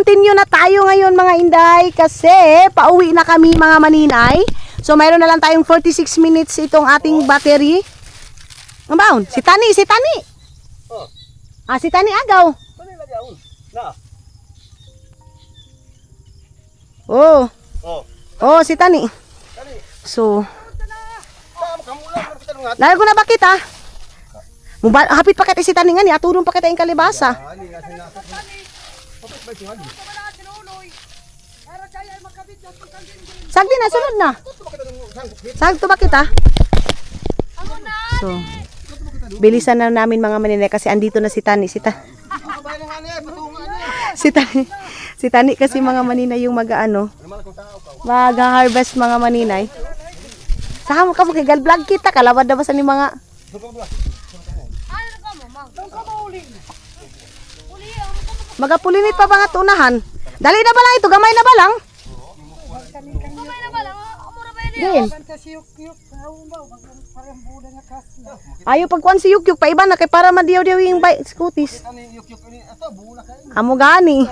mag-continue na tayo ngayon mga inday kasi pauwi na kami mga maninay. So mayroon na lang tayong 46 minutes itong ating battery. Ang baon? Si Tani, si Tani. Oh. Ah, si Tani agaw. Ano yung lagaon? Na. Oh. Oh. Oh, si Tani. Tani. So, Kamulang. lago na ba kita? Hapit pa kita si Tani nga ni, atulong pa kita yung kalibasa. Sagdi na, sunod na. Sagto ba kita? So, bilisan na namin mga maninay kasi andito na si Tani. Si Tani. Si Tani kasi mga maninay yung mag-harvest mga maninay. Sama ka mo kay vlog kita, kalawad na ba sa ni mga magapulinit pa ba nga tunahan? Dali na ba lang ito? Gamay na ba lang? Din. Ayaw pagkuhan si Yukyuk pa iba na kay para madiyaw-diyaw yung scooties. Amo gani.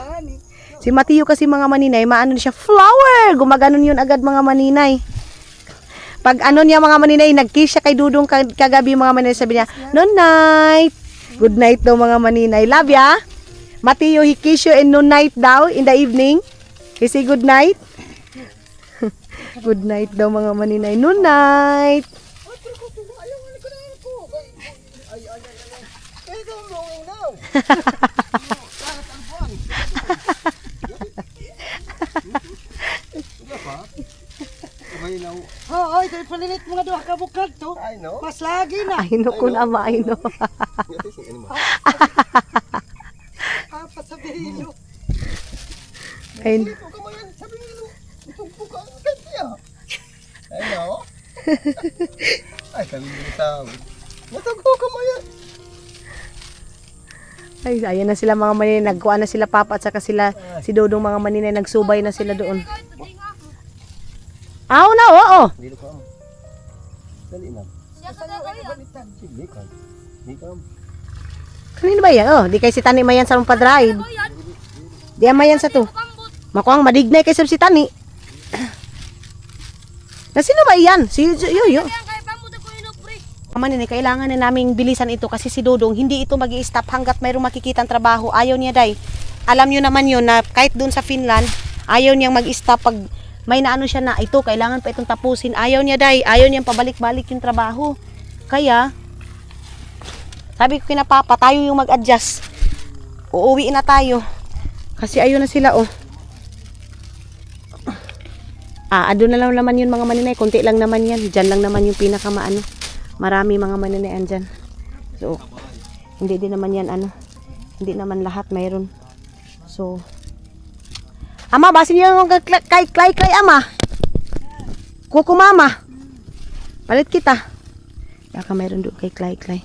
Si Matiyo kasi mga maninay, maano siya flower. Gumaganon yun agad mga maninay. Pag ano niya mga maninay, nag-kiss siya kay Dudong kagabi mga maninay, sabi niya, "No night." Good night daw mga maninay. Love ya. Matiyo, he kiss you and no night daw in the evening. He say good night. Good night daw mga maninay. No night. Oo, ito ipalinit mga duha ka bukad to. Mas lagi na. Ay no kun ama, ay no. Pasabihin mo. Ay, ay, ayan na sila mga maninay. Nagkuha na sila papa at saka sila si Dodong mga maninay. Nagsubay na sila doon. Aw na, oo. Dili ko. Dali na. Sige ka. Di ka. Kanino ba yan? Oh, di kay si Tani mayan sa rumpa drive. Di mayan sa to. Makuang madignay kay si Tani. Na sino ba yan? Si Yoyo. Maninay, kailangan na naming bilisan ito kasi si Dodong hindi ito magi-stop hanggat mayroong makikitang trabaho. Ayaw niya day. Alam niyo naman yun na kahit doon sa Finland, ayaw niyang mag-stop pag may naano siya na ito, kailangan pa itong tapusin. Ayaw niya day. Ayaw niyang pabalik-balik yung trabaho. Kaya, sabi ko kina Papa, tayo yung mag-adjust. Uuwi na tayo. Kasi ayun na sila, oh. Ado na lang naman yun mga maninay. Kunti lang naman yan. Diyan lang naman yung pinakamaano. Marami mga maninay andyan. So, hindi din naman yan hindi naman lahat mayroon. So, ama, basin niyo yung kay ama. Kuko mama. Palit kita. Baka mayroon doon kay Clay.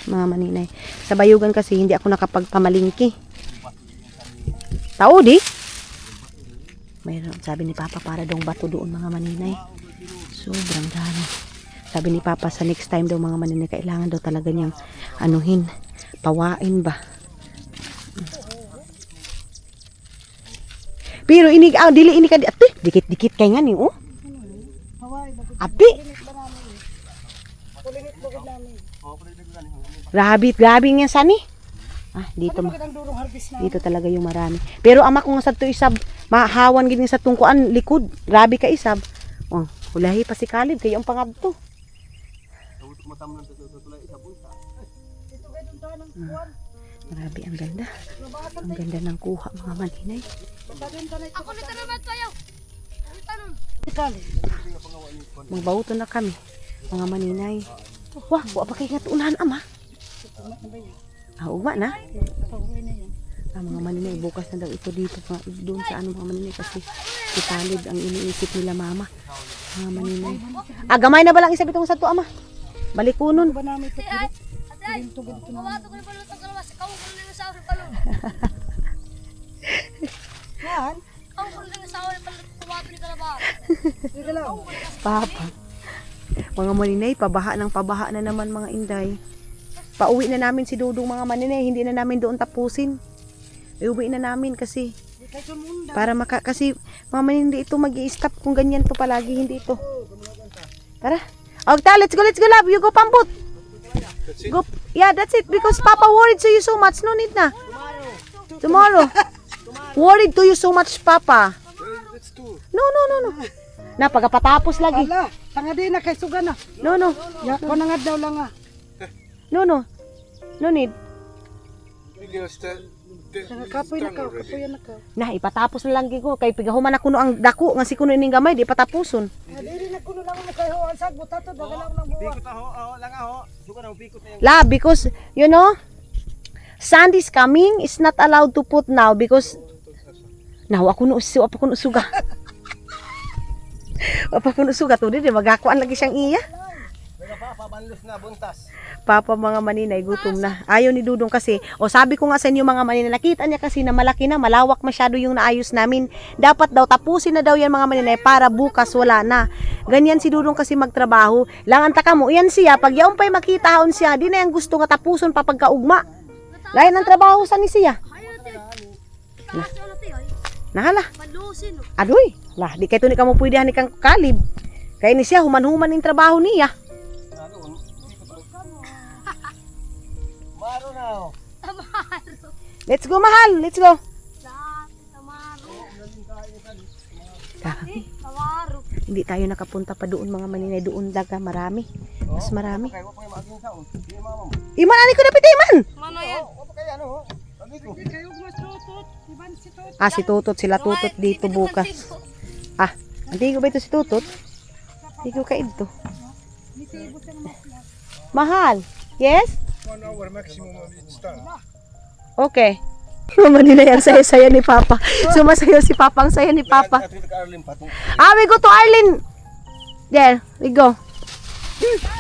Mga maninay. Sa bayugan kasi hindi ako nakapagpamalingki. Tao di? Mayroon, sabi ni Papa para daw bato doon mga maninay. Sobrang dami. Sabi ni Papa sa next time daw mga maninay kailangan daw talaga niyang pawain ba. Pero dili ini ka dikit-dikit kay nga ni oh. Abi. Grabe nga sani. Dito talaga yung marami. Pero ama ko nga sa to isab, mahawan gid sa tungkuan likod. Grabe ka isab. Oh, ulahi pa si Kalib kay ang pangadto. Grabe, ang ganda. Ang ganda ng kuha mga maninay. Ako nito naman tayo. Magbauto na kami mga maninay. Wah, wa pa kay ngatunan ama. Ugma na. Mga maninay bukas na daw ito dito doon sa mga maninay kasi si Talib ang iniisip nila mama. Mga maninay. Gamay na ba lang isa bitong sa to ama? Balikunon. Ba namin ito? Papa. Mga maninay, pabaha na naman mga inday. Pauwi na namin si Dudong mga maninay, hindi na namin doon tapusin. Iuwi na namin kasi Para kasi mama hindi ito mag-i-stop kung ganyan to palagi, hindi ito. Tara. Okay, let's go, love. You go pamput. Go. Yeah, that's it. Because Papa worried to you so much. No need na. Tomorrow. Worried to you so much, Papa. No. Na, pagkapatapos lagi. Ala, tanga din na kay suga na. No. Ya, ko na nga daw lang ah. No. No need. Tanga kapoy na ka, kapoy na ka. Na, ipatapos na lang ko. Kay pigahuman ako no ang dako. Nga si kuno ining gamay, di patapuson. Dili na kuno lang mo kay ho, ang sagbot ato dagalang nang buwa. La, because, you know, sand is coming, is not allowed to put now because, ako kuno suga. Apa kuno suga to, di magakuan lagi siyang iya. Papabanlos na buntas. Papa mga maninay, gutom na. Ayaw ni Dudong kasi, sabi ko nga sa inyo mga maninay, nakita niya kasi na malaki na, malawak masyado yung naayos namin. Dapat daw, tapusin na daw yan mga maninay para bukas wala na. Ganyan si Dudong kasi magtrabaho. Langan taka mo, yan siya, pag yaong pa'y makita haon siya, di na yung gusto nga tapuson pa pagkaugma. Lain ang trabaho sa ni siya. Nahala. Adoy, lah, di kayo ni ka mo pwede ni kang kalib. Kaya ni siya, human-human yung trabaho niya. Maro na. Let's go, mahal. Let's go. Hindi tayo nakapunta pa doon mga maninay. Doon daga marami. Mas marami. Iman, ani ko na piti, Iman. Si Tutot. Sila Tutot dito bukas. Hindi ko ba ito si Tutot? Hindi ko ka ito. Mahal. Yes? 1 hour maximum of each time. Okay. Maninay, ang saya-saya ni Papa. Sumasayo si Papa, ang saya ni Papa. We go to Arlene. There, we go.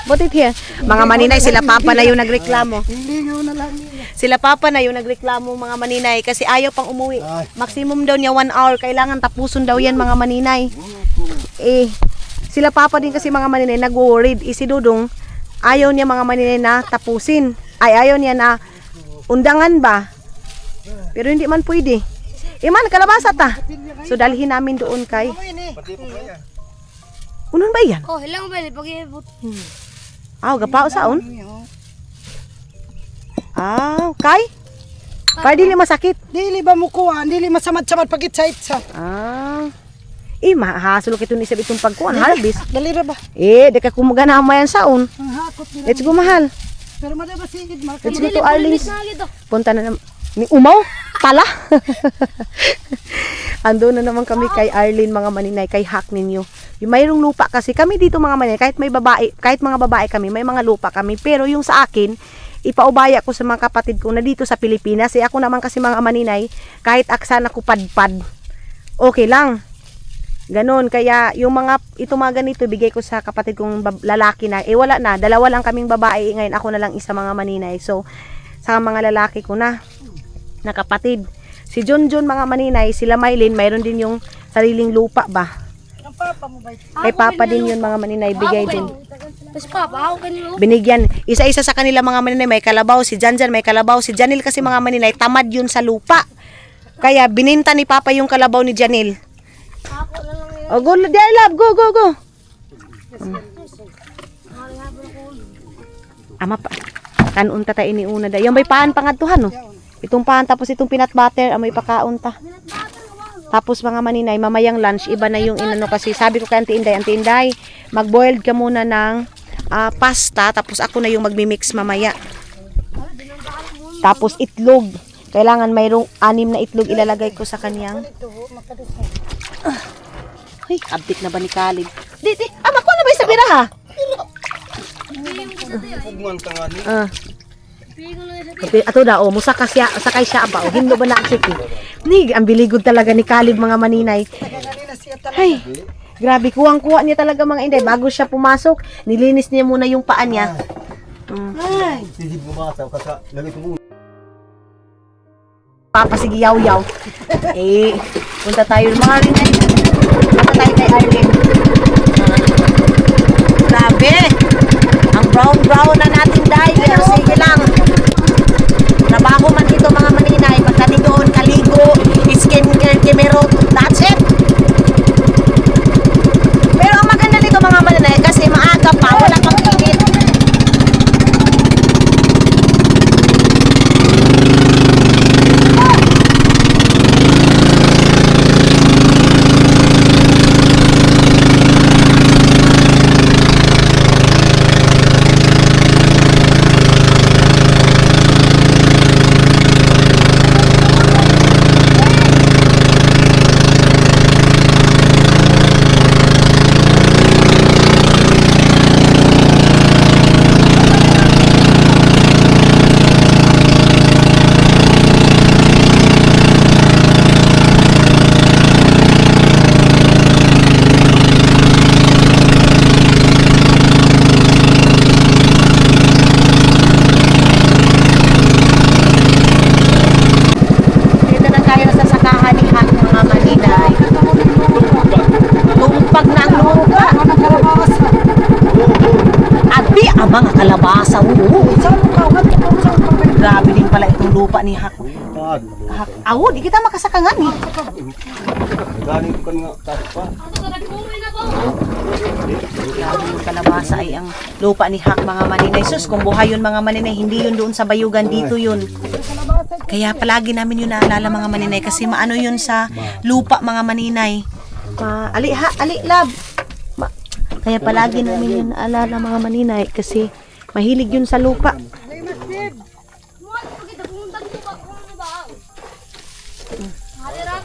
Put it here. Mga maninay, sila Papa na yung nagreklamo. Lingaw na lang. Sila Papa na yung nagreklamo mga maninay kasi ayaw pang umuwi. Maximum daw niya 1 hour. Kailangan tapuson daw yan mga maninay. Sila Papa din kasi mga maninay nag-worried. Si Dudong, ayaw niya mga maninay na tapusin. Ayaw niya na undangan ba? Pero hindi man pwede. Iman, kalabasa ta. So dalhin namin doon kay. Unon ba yan? Hilang ba? Pag-ibot. Gapao saon? Kay? Para dili masakit. Dili ba mo kuha, dili masamad-samad pag itsa-itsa. Mahasulok ito ni Isab itong pagkuhan, halbis. Dali ra ba? Deka kumagana mo yan saon. Ang hakot nila. Let's go, mahal. Pero madaba sigid ma. Let's go to Arlene's. Punta na naman. Ni Umaw? Tala? Ando na naman kami kay Arlene mga maninay, kay hack ninyo. Yung mayroong lupa kasi kami dito mga maninay, kahit mga babae kami, may mga lupa kami. Pero yung sa akin, ipaubaya ko sa mga kapatid ko na dito sa Pilipinas. Ako naman kasi mga maninay, kahit aksan ako padpad, okay lang. Ganon, kaya yung mga ganito, bigay ko sa kapatid kong lalaki na, wala na, dalawa lang kaming babae, ngayon ako na lang isa mga maninay. So, sa mga lalaki ko na kapatid. Si John mga maninay, sila Maylin, mayroon din yung sariling lupa ba? Ang papa mo ba? Kay Papa din yun mga maninay, bigay din. Tapos Papa, ako kanino? Binigyan, isa-isa sa kanila mga maninay, may kalabaw, si Janjan may kalabaw, si Janil kasi mga maninay, tamad yun sa lupa. Kaya bininta ni Papa yung kalabaw ni Janil. Ako na lang yun. Go, dear love, go. Ama pa. Kanon ta ini una da. Yung may paan pangadtuhan no. Itong paan tapos itong peanut butter amoy pakaon ta. Tapos mga maninay, mamayang lunch iba na yung inano kasi sabi ko kay Auntie Inday, mag-boiled ka muna ng pasta tapos ako na yung magmi-mix mamaya. Tapos itlog. Kailangan mayroong 6 na itlog ilalagay ko sa kaniyang. Ay, abdik na ba ni Khalid? Di, ama ko na ba sa biraha? Pugman tangani. Ato da sakay siya ba o hindo ba na city. Ni ang biligod talaga ni Khalid mga maninay. Ay, grabe kuwang-kuha niya talaga mga Inday bago siya pumasok. Nilinis niya muna yung paa niya. Ay, Sige bumata kasa lagi ko. Papa sige yaw-yaw. Punta tayo mga Inday. Punta tayo kay Arlene. Grabe. Ang brown na natin dahil pero sige lang. Trabaho man ito mga maninay, pagdating doon, kaligo, skincare Kimero. That's it. Pero ang maganda nito mga maninay kasi maaga pa, wala pang init. Dito na tayo sa sakahan ni Hak mga maninay. Tumpag na ang lupa. Abi, abang ang kalabasa. Grabe din pala itong lupa ni Hak. Hak. Awo, di kita makasakangan eh. Galing ko nga taas pa. Grabe yung kalabasa ay ang lupa ni Hak mga maninay. Sus, kung buhay yun mga maninay, hindi yun doon sa bayugan, dito yun. Kaya palagi namin yun naalala mga maninay kasi maano yun sa lupa mga maninay. Ali ha, ali love. Kaya palagi namin yun naalala mga maninay kasi mahilig yun sa lupa.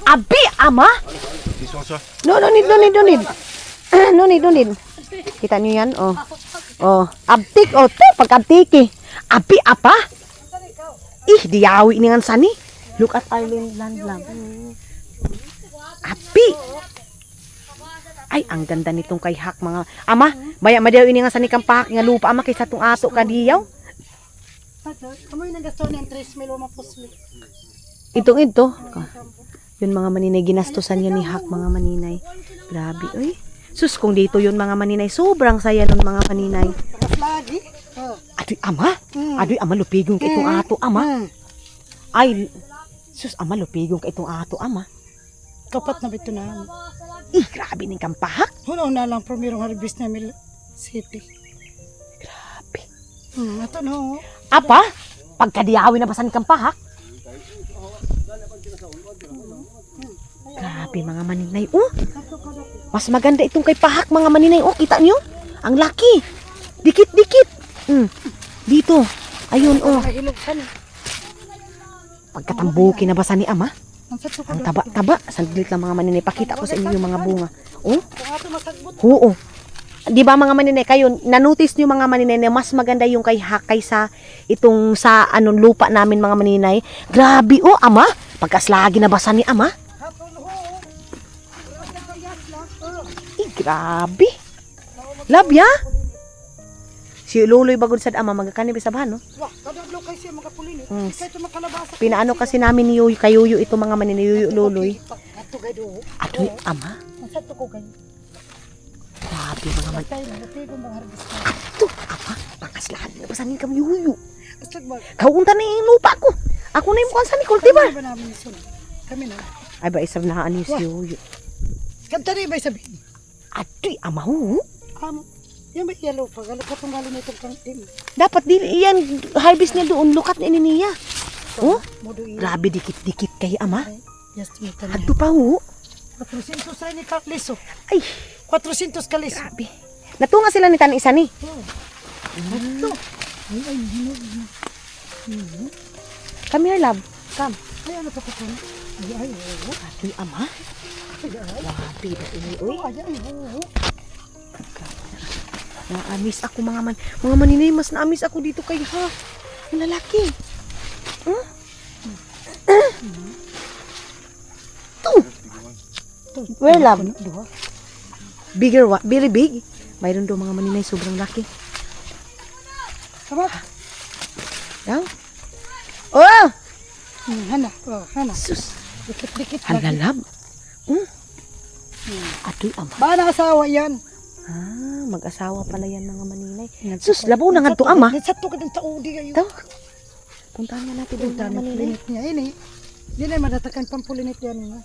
Abi, ama? No need. No need. Kita niyo yan, oh. Oh, abtik, oh, te, pag-abtiki. Abi, apa? Diyawi ni nga sani. Look at Island Land lang. Abi. Ay, ang ganda nitong kay Hak mga. Ama, maya madaw ini nga sani kang pahak nga lupa ama kaysa tong ato kadiyaw. Kamoy nagasto ni 3,000 mapusli. Ito. Yun mga maninay, ginastosan yan ni Hak mga maninay. Grabe, oy. Sus, kung dito yun mga maninay, sobrang saya nun mga maninay. Mas lagi. Adoy, ama? Adoy, ama, lupigong ka itong ato, ama. Ay, sus, ama, lupigong ka itong ato, ama. Kapat na bito na. Grabe ning kampahak. Hunaw na lang primerong harvest na Mil City. Grabe. Ito no. Apa? Pagkadiyawi na basan kampahak? Grabe mga maninay, oh. Mas maganda itong kay pahak mga maninay, oh. Kita nyo? Ang laki. Dikit-dikit. Dito. Ayun, oh. Pagkatambuki na basan ni ama. Ang taba-taba. Sandlit lang mga maninay. Pakita ko sa inyo yung mga bunga. Oh. Oo. Di ba mga maninay kayo, na-notice nyo mga maninay na mas maganda yung kay Hak kaysa itong sa anong lupa namin mga maninay. Grabe, oh, ama. Pagkaslagi na basan ni ama. Grabe. Love ya. Si Luloy bagod sad ama magkani bisabahan no. Wah, kadaglo kay siya makapulinit. Kay ito makalabasa. Pinaano kasi namin ni Yuyo kayuyo ito mga maninay Yuyo Luloy. Ato gay do. Atoy ama. Sa to ko gay. Grabe mga man. Tay butigo mo harvest. Ato ama. Pakaslahan na basanin kami Yuyo. Astag ba? Kaunta na yung lupa ko. Ako na yung kuwan sa ni cultivar. Ba namin sun. Kami na. Ay ba isab na ani si Yuyo. Kanta rin ba sabihin? Atoy ama ho. Yan ba yellow pa? Galo ka tunggali na itong pang team. Dapat din iyan harvest niya doon lukat na niya. Oh, Modo iya. grabe dikit-dikit kay ama. Yes, tumita na. Adto pa ho. 400 sa ni Carliso. Ay, 400 kalis. grabe. Natunga sila ni tan isa ni. Ito. Come here, love. Come. Ay, ano pa pa ko? Ay, Atoy ama. Grabe ba ini oy. Naamis ako mga maninay, mas naamis ako dito kay ha. Yung lalaki. Where love? Bigger what? Very big. Mayroon daw mga maninay sobrang laki. Sama. Daw? Oh! Hana. Hana. Sus. Dikit-dikit. Hala love. Atoy ama. Ba na asawa yan? Mag-asawa pala yan mga maninay. Sus, labaw na nga to ama. Nagsato ka ng taudi kayo. Ito. Puntahan nga natin doon mga maninay. Pulinit niya. Ini. Hindi na madatakan pampulinit yan niya.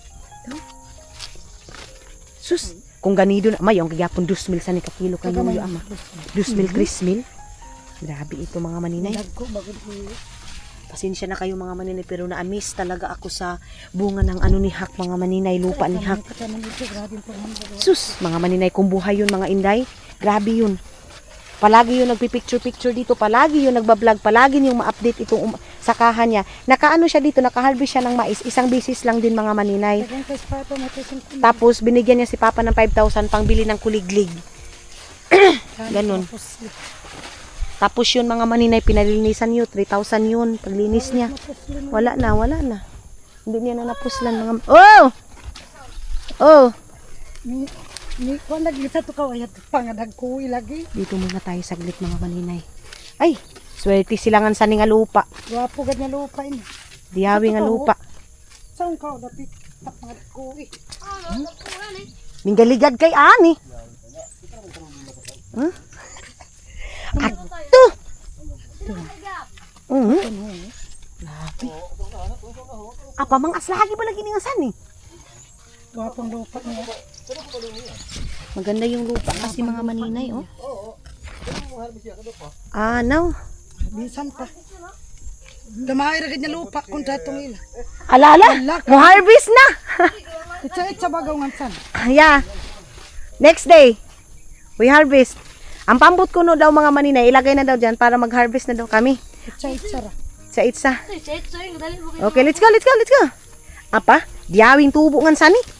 Sus, kung ganido na, may yung kagapon 2,000 sa ni kakilo kayo yung ama. 2,000, 3,000. Grabe ito mga maninay. Pasensya na kayo mga maninay, pero na-miss talaga ako sa bunga ng ano ni Hak, mga maninay, lupa ni Hak. Sus, mga maninay, kung buhay yun mga inday, grabe yun. Palagi yun nagpipicture-picture dito, palagi yun nagbablog, palagi yung ma-update itong sakahan niya. Nakaano siya dito, nakaharvest siya ng mais, isang bisis lang din mga maninay. Tapos binigyan niya si Papa ng 5,000 pang bili ng kuliglig. Ganun. Tapos yun mga maninay, pinalinisan yun, 3,000 yun, paglinis niya. Wala na. Hindi niya na napuslan mga... Oh! Oh! Ni ko naglisa to ka ayat pangadag ko lagi. Dito muna tayo saglit mga maninay. Ay, swerte silangan sa nga lupa. Wapo gad nga lupa ini. Diyawi nga lupa. Saan ka dapit pangadag ko eh. Minggaligad kay ani. Huh? Ato. Labi. Apa mang aslagi ba lagi nga san eh? Wapong lupa niya. Maganda yung lupa kasi mga maninay, oh. Ah, no. Bisan pa. Damay ra gid nga lupa kung datong ila. Alala, mo harvest na. Itsa bagaw ngan san. Yeah. Next day, we harvest. Ang pambot ko no daw mga maninay, ilagay na daw dyan para mag-harvest na daw kami. Itsa ra. Sa itsa. Okay, let's go. Apa? Diyawing tubo ngan sani.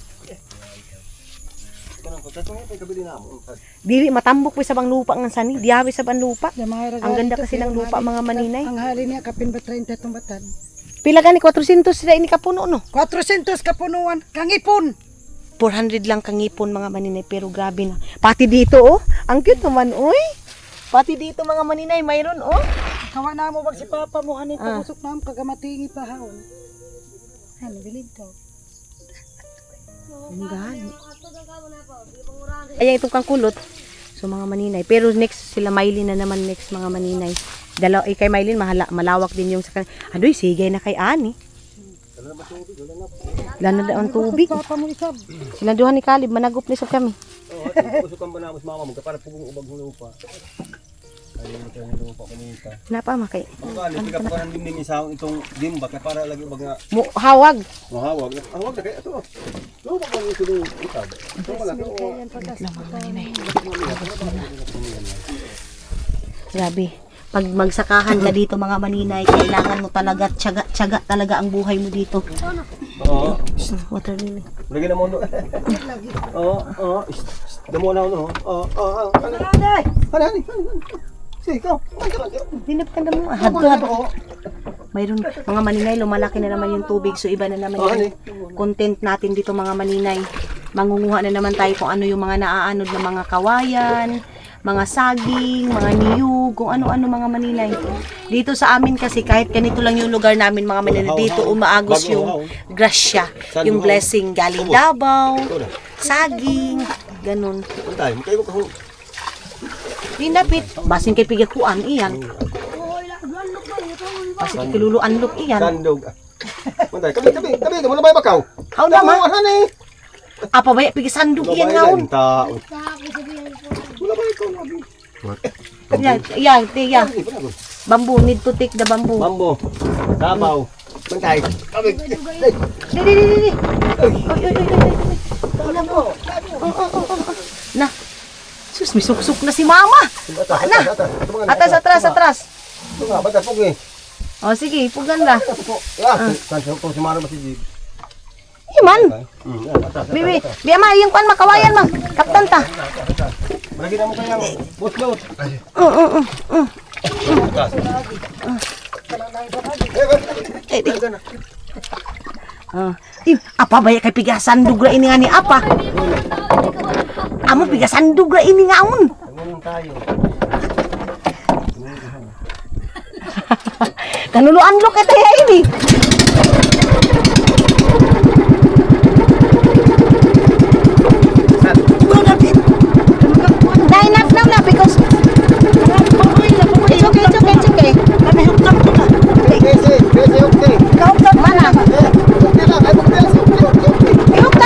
Dili matambok pa sa bang lupa ngan sani, diyawi sa bang lupa. Damay ra. Ang ganda kasi ng lupa mga maninay. Ang hali niya kapin ba 30 tong batan. Pila gani 400 sila ini kapuno no. 400 kapunuan kang ipon. 400 lang kangipon mga maninay, pero grabe na. Pati dito oh, ang cute naman oy. Pati dito mga maninay mayroon oh. Kawa na mo bag si Papa mo hanin pagusok nam kagamatingi pa haon. Ano bilid daw. Ang gani. Ayan itong kangkulot. So mga maninay. Pero next sila Maylin na naman next mga maninay. Kay Maylin malawak din yung sa kanila. Adoy, sige na kay Ani. Wala na daw ang tubig. Papa mo isab. Sila duha ni Kalib, managop ni sab kami. Pusukan ba na mas mama mo para pugong ubag ng lupa. Ayun ito ng lupa kumita. Napa makay. Ang pick up ko ng dingding isang itong dimba kaya para lagi ubag nga Hawag. mahawag. Hawag na kaya ito. Lupa ba yung tulong itab? Ito wala to. Grabe. Pag magsakahan ka dito mga maninay, kailangan mo talaga tiyaga talaga ang buhay mo dito. Oo. Water lily. Lagi na mo no. Oo. Damo na no. Oo. Hani. Sige ikaw. Dinap ka na mo. Hadto. Mayroon mga maninay, lumalaki na naman yung tubig. So iba na naman yung content natin dito mga maninay. Mangunguha na naman tayo kung ano yung mga naaanod na mga kawayan, mga saging, mga niyug, kung ano-ano mga maninay. Dito sa amin kasi kahit ganito lang yung lugar namin mga maninay, dito umaagos yung grasya, yung blessing galing Davao, saging, ganun. Tay, makayo ko. Dinapit, basin kay pigakuan iyan. Basin kay kiluluanlok iyan. Sandog. Mantay, kabi. Mo na ba bakaw? How na ma? Hani. Apa ba pigasandog iyan ngaon? Tao. Wala ba ikaw lagi? Yan. Bamboo, need to take the bamboo. Mambo. Tabaw. Mantay. Kabi. Di. Oy. Wala mo. Na. Sus, may suksok na si mama. Atras. Ito nga, batas po eh. O sige, pugan na. Saan po si Mara Masijid? Iman. Bibi, ama, yung kuan makawayan ma. Kaptan ta. Lagi na mo kayang boat. Apa ba kay pigasan dugra ini nga ni apa? Amo pigasan dugra ini ngaon. Tanong tayo. Kanuluan lo kita ya ini. Nah, enough now because it's okay. Kami hukam to na. Bese, okay. Mana? Okay lang, ay okay. Hukam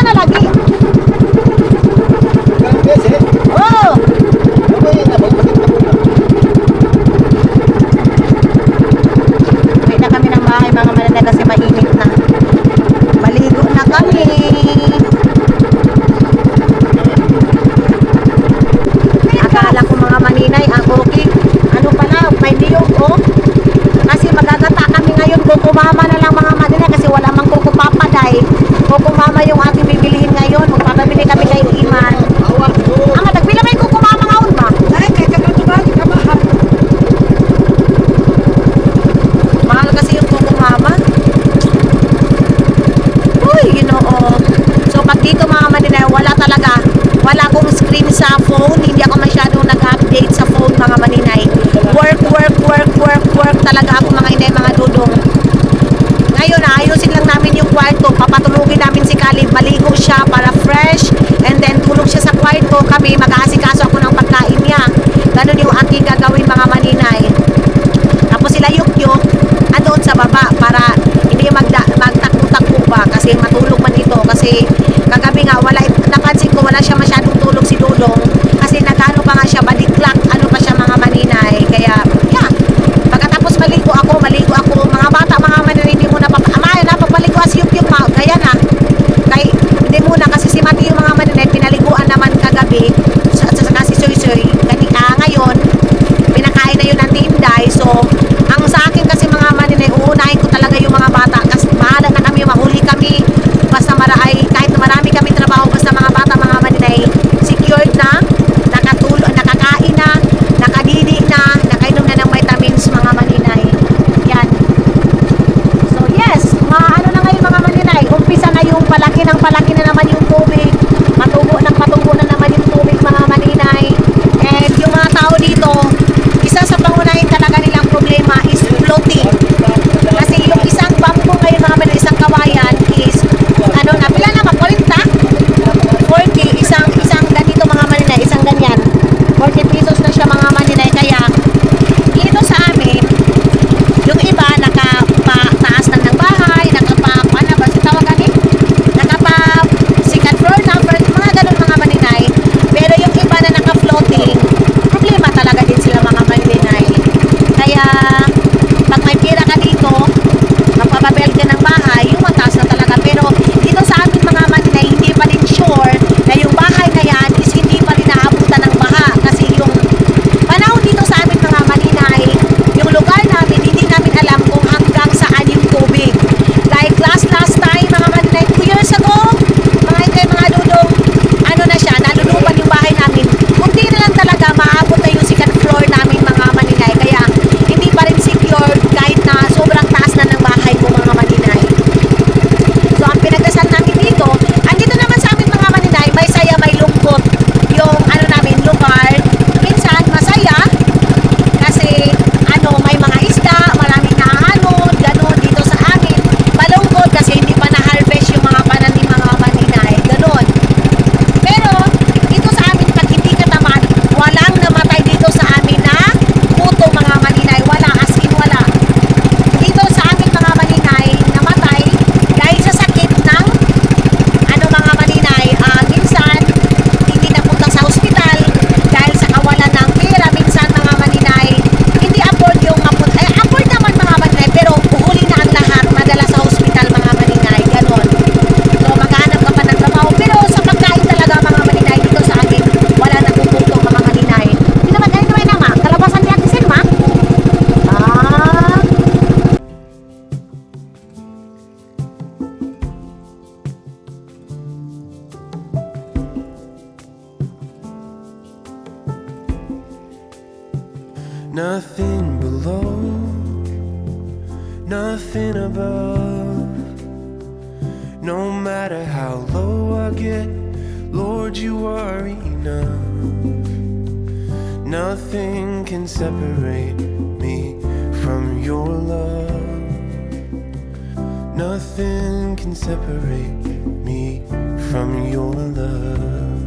Nothing below, nothing above. No matter how low I get, Lord, you are enough. Nothing can separate me from your love. Nothing can separate me from your love.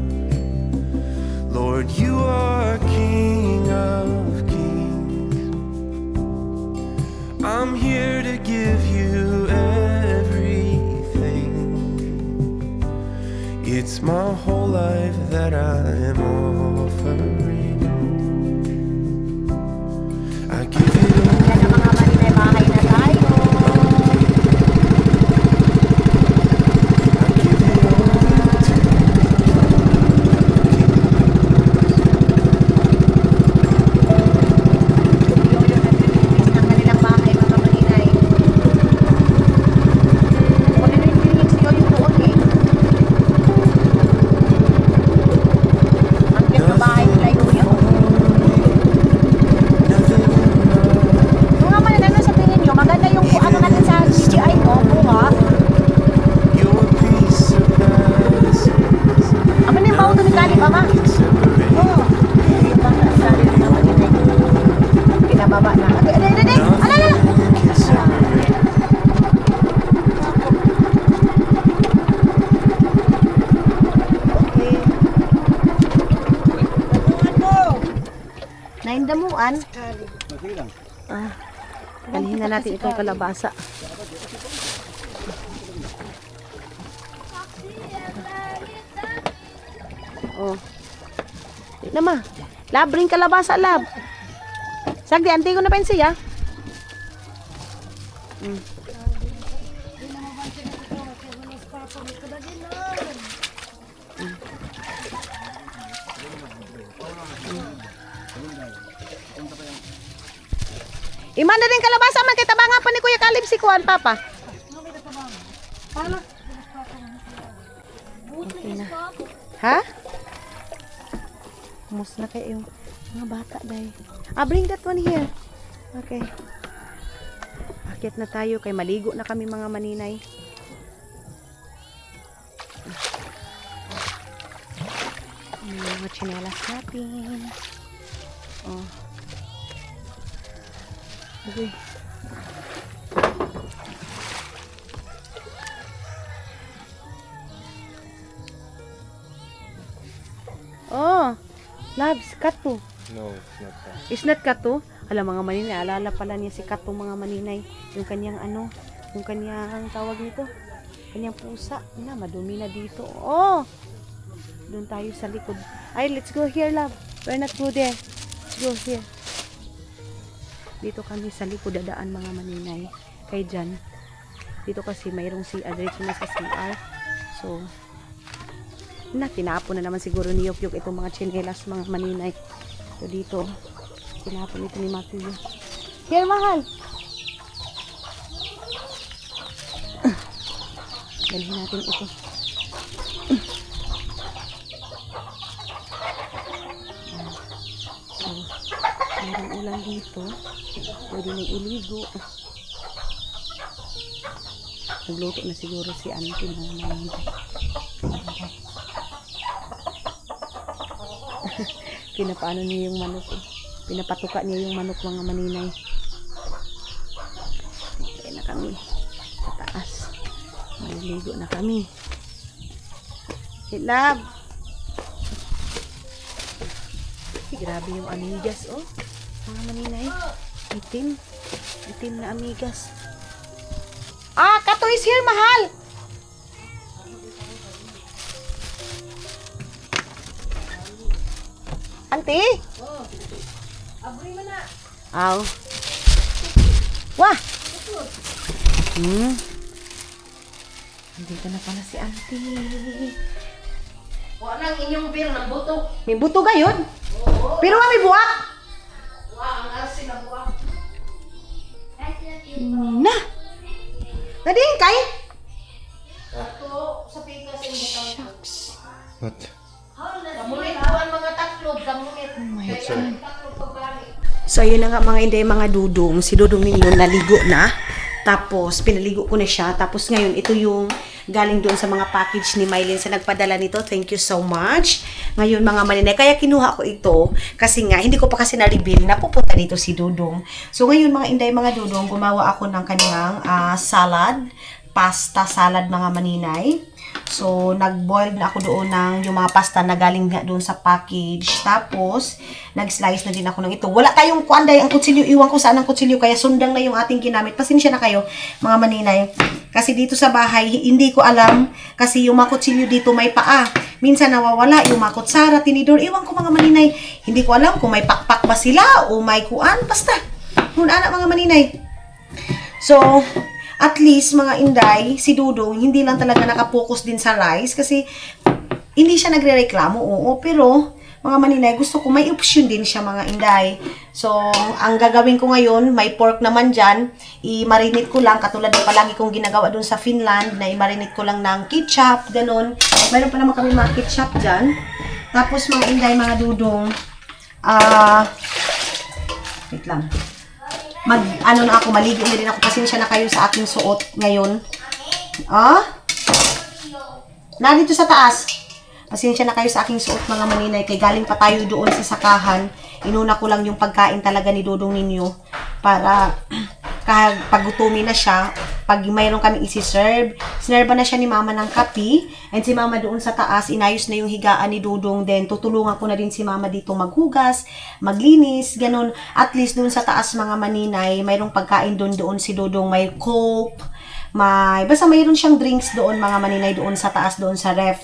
Lord, you are King of kings. I'm here to give you everything. It's my whole life that I am offering. I give it all. Yan ang mga maninay, bahay na tayo. I give it all to Ang kanilang bahay, mga maninay. Kung ano yung pinigil si Yoyo doon eh. Ang cute na bahay nila Yoyo. Mga maninay, ano sa tingin nyo? Maganda yung ano natin sa CGI mo, bunga. your peace surpasses. Ama na yung baho doon ni Kali pa, ma? Oo. Yung bang nasali ng mga maninay. Pinababa na. Aday! Alala! Okay. Naindamuan. Sige lang. Kalihin na natin itong kalabasa. Oh. Di na ma. Lab, ring kalabasa, lab. Sagdi, anti ko na pensi, ah. Iman na rin kalabasa man kay tabangan pa ni Kuya Kalib si Kuan Papa. Okay na. Ha? Mus na kayo yung mga bata dahil. Bring that one here. Okay. Akit na tayo kay maligo na kami mga maninay. Ano yung mga tsinelas natin. Oh. Okay. Oh, Labs, Kato. No, it's not that. It's not Kato. Alam mga maninay, alala pala niya si Kato mga maninay. Yung kanyang ano, yung kanyang tawag nito. Kanyang pusa. Na, madumi na dito. Oh! Doon tayo sa likod. Ay, let's go here, love. We're not go there. Let's go here. Dito kami sa likod dadaan mga maninay. Kay Jan. Dito kasi mayroong si Adrito na sa CR. So, tinapon na naman siguro ni Yok itong mga tsinelas mga maninay. So, dito. Tinapon ito ni Matthew. Here, mahal. Dalhin natin ito. So, mayroong ulan dito. Pwede na iligo. Nagluto na siguro si auntie na naman. Pinapaano niya yung manok. Pinapatuka niya yung manok mga maninay. Okay na kami. Sa taas. Maliligo na kami. Hey, love. Grabe yung amigas, oh. Mga maninay. Itim. Itim na amigas. Ah, Kato is here, mahal. Auntie? Oh. Abri mo na. Aw. Wah. Dito na pala si auntie. Walang inyong beer ng buto. May buto gayon? Oo. Pero may buwak. Ang arsi na buwak. Na. Nading kay? Ato sa pikas yung butang. Shucks. What? Kamunit buwan mga taklod, kamunit. Oh my Kaya God. taklod pagkari. So, ayun na nga mga inday, mga dudong. Si dudong ninyo naligo na. Tapos, pinaligo ko na siya. Tapos ngayon, ito yung galing doon sa mga package ni Mylene sa nagpadala nito. Thank you so much. Ngayon mga maninay, kaya kinuha ko ito. Kasi nga, hindi ko pa kasi na-reveal na pupunta dito si dudong. So ngayon mga inday, mga dudong, gumawa ako ng kanyang salad. Pasta salad mga maninay. So, nag-boil na ako doon ng yung mga pasta na galing nga doon sa package. Tapos, nag-slice na din ako ng ito. Wala tayong kuanday ang kutsilyo. Iwan ko saan ang kutsilyo. Kaya sundang na yung ating ginamit. Pasensya na kayo, mga maninay. Kasi dito sa bahay, hindi ko alam. Kasi yung mga kutsilyo dito may paa. Minsan nawawala yung mga kutsara, tinidor. Iwan ko mga maninay. Hindi ko alam kung may pakpak ba sila o may kuan. Basta. Nun anak mga maninay. So, at least, mga inday, si Dudong, hindi lang talaga nakapokus din sa rice kasi hindi siya nagre-reklamo, oo. Pero, mga maninay, gusto ko may option din siya, mga inday. So, ang gagawin ko ngayon, may pork naman dyan. I-marinate ko lang, katulad ng palagi kong ginagawa dun sa Finland, na i-marinate ko lang ng ketchup, ganun. Mayroon pa naman kami mga ketchup dyan. Tapos, mga inday, mga Dudong, wait lang. Maligo na din ako. Pasensya na kayo sa aking suot ngayon. Nandito sa taas. Pasensya na kayo sa aking suot mga maninay. Kay galing pa tayo doon sa sakahan. Inuna ko lang yung pagkain talaga ni Dudong ninyo. Para pag gutumin na siya, pag mayroon kami isi-serve, sinerba na siya ni mama ng kape. And si mama doon sa taas, inayos na yung higaan ni Dudong. Then tutulungan ko na din si mama dito maghugas, maglinis, ganun. At least doon sa taas mga maninay, mayroong pagkain doon si Dudong. May coke, basta mayroon siyang drinks doon mga maninay doon sa taas, doon sa ref.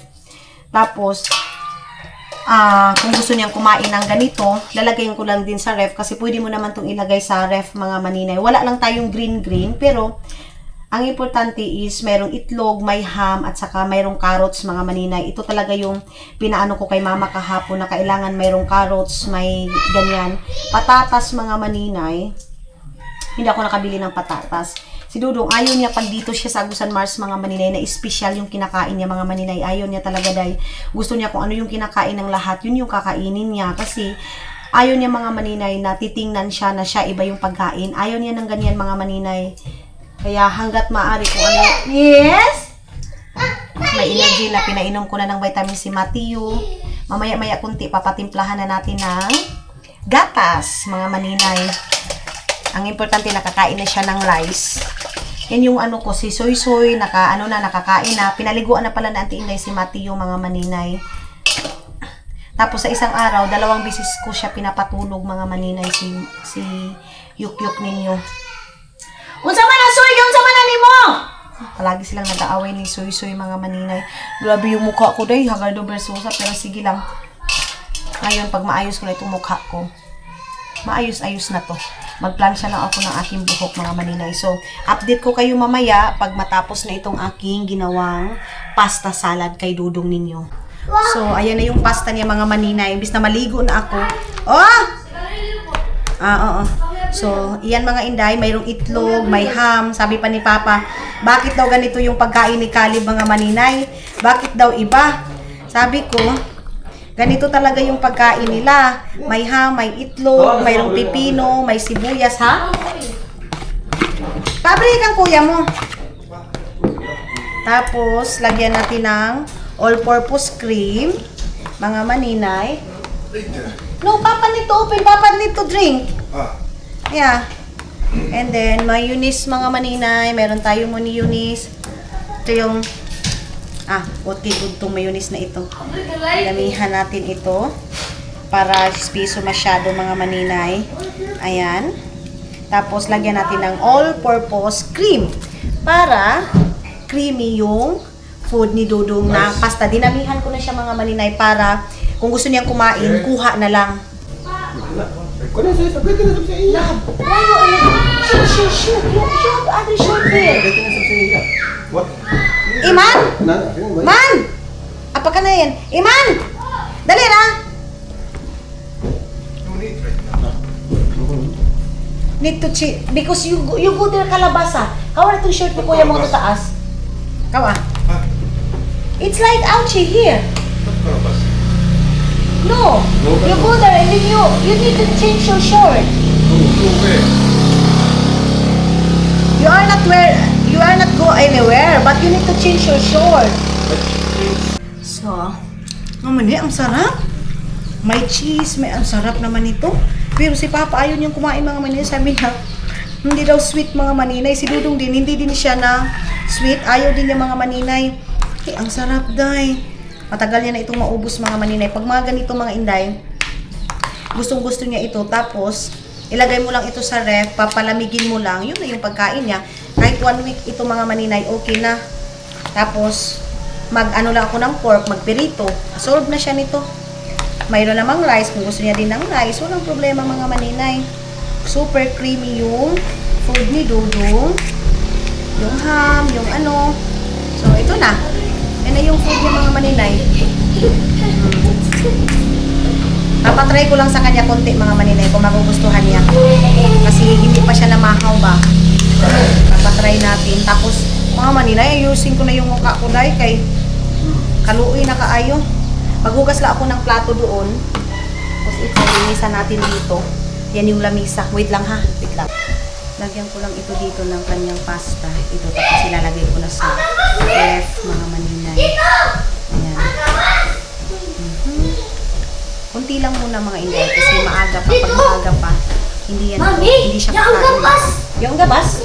Tapos, kung gusto niyang kumain ng ganito, lalagayin ko lang din sa ref kasi pwede mo naman itong ilagay sa ref mga maninay. Wala lang tayong green, pero ang importante is mayroong itlog, may ham, at saka mayroong carrots mga maninay. Ito talaga yung pinaano ko kay mama kahapon na kailangan mayroong carrots, may ganyan. Patatas mga maninay. Hindi ako nakabili ng patatas. Si Dudong, ayaw niya pag dito siya sa Agusan Mars mga maninay na special yung kinakain niya mga maninay. Ayaw niya talaga dahil gusto niya kung ano yung kinakain ng lahat, yun yung kakainin niya. Kasi ayaw niya mga maninay na titingnan siya na siya iba yung pagkain. Ayaw niya ng ganyan mga maninay. Kaya hanggat maaari kung ano. Yes! May energy na pinainom ko na ng vitamin si Matthew. Mamaya-maya kunti papatimplahan na natin ng gatas mga maninay. Ang importante nakakain na siya ng rice. Yan yung ko, si Soy, nakakain na. Pinaliguan na pala na Auntie Inday si Matthew, mga maninay. Tapos sa isang araw, 2 beses ko siya pinapatulog, mga maninay, si Yukyuk ninyo. Unsa man na Soy, unsa man na nimo? Palagi silang nag-aaway ni Soy, mga maninay. Grabe yung mukha ko day, Hagardo Versosa, pero sige lang. Ngayon, pag maayos ko na itong mukha ko, maayos-ayos na to. Magplansya lang ako ng aking buhok mga maninay. So, update ko kayo mamaya pag matapos na itong aking ginawang pasta salad kay Dudong ninyo. So, ayan na yung pasta niya mga maninay. Imbis na maligo na ako. Oo. So, iyan mga inday. Mayroong itlog, may ham. Sabi pa ni Papa, bakit daw ganito yung pagkain ni Caleb mga maninay? Bakit daw iba? Sabi ko, ganito talaga yung pagkain nila. May ham, may itlog, mayroong pipino, may sibuyas, ha? Pabrikan kuya mo. Tapos, lagyan natin ng all-purpose cream. Mga maninay. No, Papa nito open. Papa nito drink. Yeah. And then, mayonnaise mga maninay. Meron tayong mayonnaise. Ito yung okay, good tong mayonnaise na ito. Damihan natin ito para piso masyado mga maninay. Ayan. Tapos lagyan natin ng all-purpose cream para creamy yung food ni Dudong na pasta. Dinamihan ko na siya mga maninay para kung gusto niyang kumain, kuha na lang. Kung ano sa'yo, sabi ka na sa iya. Shoot. You have other short here. Sabi ka na sa iya. What? Iman! Man! Apa ka na yan? Iman! Dali na! Need to check. Because you go there kalabasa. Kawa na itong shirt ni kuya mo ito taas. Kawa. It's like ouchie here. No. You go there and then you need to change your short. go away. You are not go anywhere, but you need to change your short. So, naman ang sarap. May cheese, ang sarap naman ito. Pero si Papa ayaw niyang kumain mga maninay. Sabi niya, hindi daw sweet mga maninay. Si Dudong din, hindi din siya na sweet. Ayaw din niya mga maninay. Ang sarap, day. Matagal niya na itong maubos mga maninay. Pag mga ganito mga inday, gustong-gusto niya ito. Tapos, ilagay mo lang ito sa ref, papalamigin mo lang. Yun na yung pagkain niya. Kahit 1 week ito mga maninay, okay na. Tapos, mag-ano lang ako ng pork, magpirito. Solve na siya nito. Mayroon namang rice. Kung gusto niya din ng rice, walang problema mga maninay. Super creamy yung food ni Dudong. Yung ham, yung ano. So, ito na. Yan na yung food niya mga maninay. Papatry ko lang sa kanya konti mga maninay kung magugustuhan niya. Kasi hindi pa siya namahaw ba. Papatry natin. Tapos, mga maninay, ayusin ko na yung mukha ko dahil kay kaluoy na kaayo. Maghugas lang ako ng plato doon. Tapos ito, linisan natin dito. Yan yung lamisa. Wait lang ha. Wait lang. Lagyan ko lang ito dito ng kanyang pasta. Ito, tapos ilalagay ko na sa ref, mga maninay. Ayan. Kunti lang muna mga inday kasi maaga pa. Pag maaga pa, hindi yan. Hindi siya kakain. Yung gabas?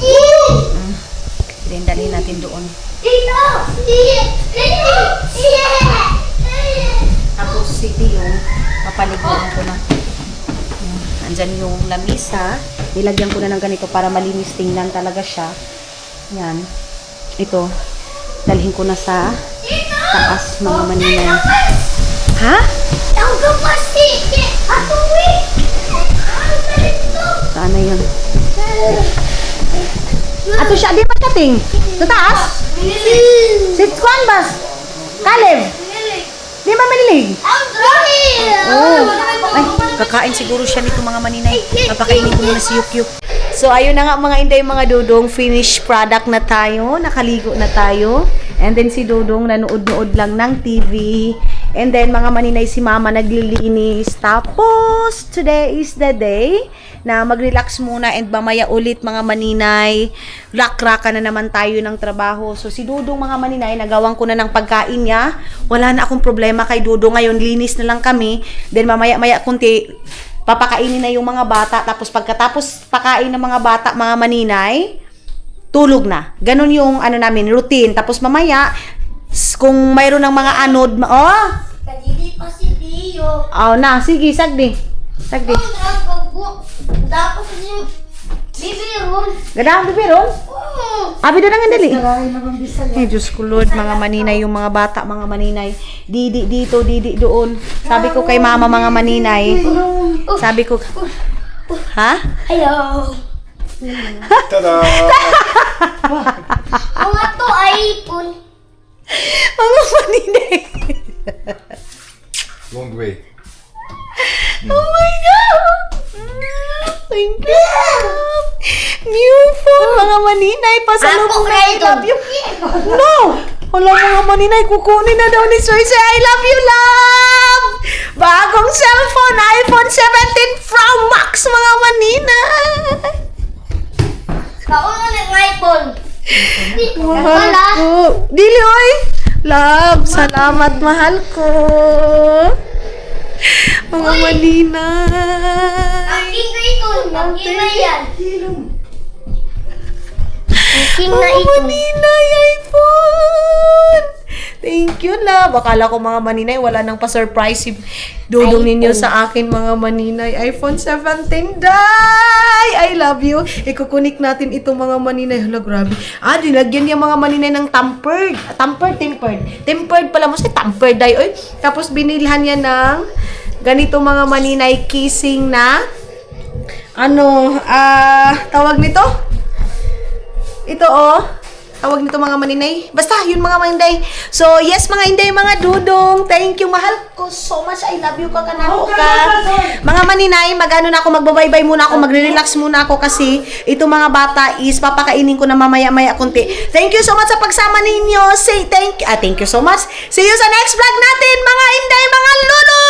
Dalhin natin doon. Tapos ito yung papaliguan ko na. Andyan yung lamisa. Nilagyan ko na ng ganito para malinis tingnan talaga siya. Yan. Ito. Dalhin ko na sa taas mga maninay. Ha? Saan na yun? Ato siya, di ba kating? Sa taas? Sit kwan bas? Kaleb? Di ba manilig? Oh. Ay, kakain siguro siya nito mga maninay. Papakainin ko muna si Yukyuk. So, ayun na nga mga inday, mga Dudong. Finished product na tayo. Nakaligo na tayo. And then si Dudong nanood-nood lang ng TV. And then mga maninay, si Mama naglilinis. Tapos, today is the day na mag-relax muna and mamaya ulit mga maninay. Rak-raka na naman tayo ng trabaho. So, si Dudong mga maninay, nagawan ko na ng pagkain niya. Wala na akong problema kay Dudong. Ngayon, linis na lang kami. Then, mamaya-maya kunti, papakainin na yung mga bata. Tapos, pagkatapos pakain ng mga bata, mga maninay, tulog na. Ganon yung ano namin, routine. Tapos, mamaya, kung mayroon ng mga anod, Kadili pa si Tio. na, sige, sagdi. Sagdi. Dapat yung bibiron. Gadang bibiron? Abi doon nga dali. Diyos ko Lord, mga maninay, yung mga bata, mga maninay. Didi dito, didi doon. Sabi ko kay Mama, mga maninay. Sabi ko, ha? Hello. Ta-da! Mga to ay ipon. Mga maninay. Long way. Oh my God! Thank you! New phone, mga maninay. Pasalubong na I love you. No! Wala mga maninay, kukunin na daw ni Soy. Say, I love you, love! Bagong cellphone, iPhone 17 Pro Max, mga maninay. Kauna ng iPhone. Mahal ko. Dili, oy! Love, salamat, mahal ko. Mga maninay. Aking na ito. Aking na yan. Aking na Mga ito. maninay, iPhone! Thank you, love. Akala ko mga maninay, wala nang pa-surprise si Dudong ninyo sa akin, mga maninay. iPhone 17, day! I love you. Ikukunik natin itong mga maninay. Hala, grabe. Dinagyan niya mga maninay ng tempered. Tempered. Tempered pala mo siya, tempered, day. Oy. Tapos binilhan niya ng ganito mga maninay, kissing na tawag nito? Ito, tawag nito mga maninay. Basta, yun mga maninay. So, yes mga inday, mga Dudong. Thank you, mahal ko so much. I love you, kakanako ka. Mga maninay, mag-ano na ako, magbabaybay muna ako, magre-relax muna ako kasi itong mga bata is papakainin ko na mamaya-maya kunti. Thank you so much sa pagsama ninyo. Say thank you so much. See you sa next vlog natin, mga inday, mga Lulu!